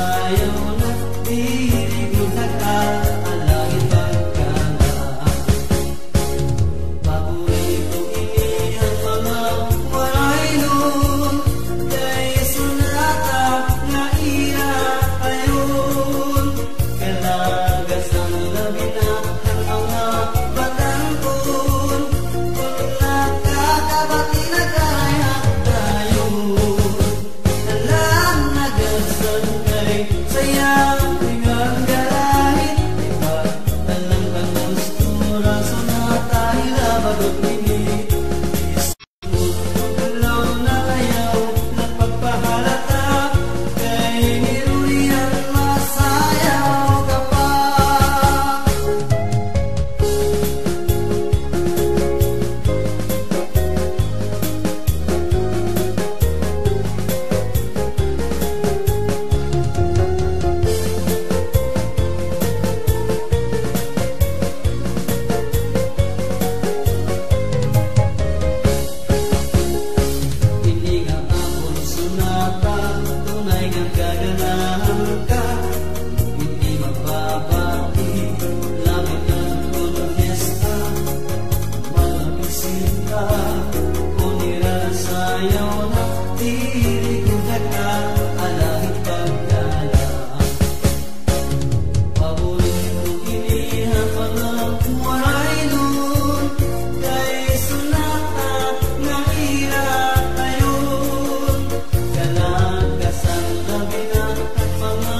sayaw na diri ko nag-aalangit pagkalaan. Paborito ini ang mga waray nun, kay sunata nga ira ayon. Kalagas ang labi na ang mga batang kun, kung nakakabati na kaya tayo. Alam nagasan kay sayang tingang galahit, diba? Alam kang gusto raso na tayo labadot minit. Isugulaw na ayaw na pagpahalata, kay niruriyan masayaw ka pa. Hindi nga ako sunata, tunay nga gaganahan ka. Hindi magbabati, lamit ang konfiesta. Malabisin ka, kunira sayaw na diri ko nag-aalangit pagkalaan. Paborito ini ang mga waray nun, kay sunata nga ira ayon. Kalagas ang labi na at mga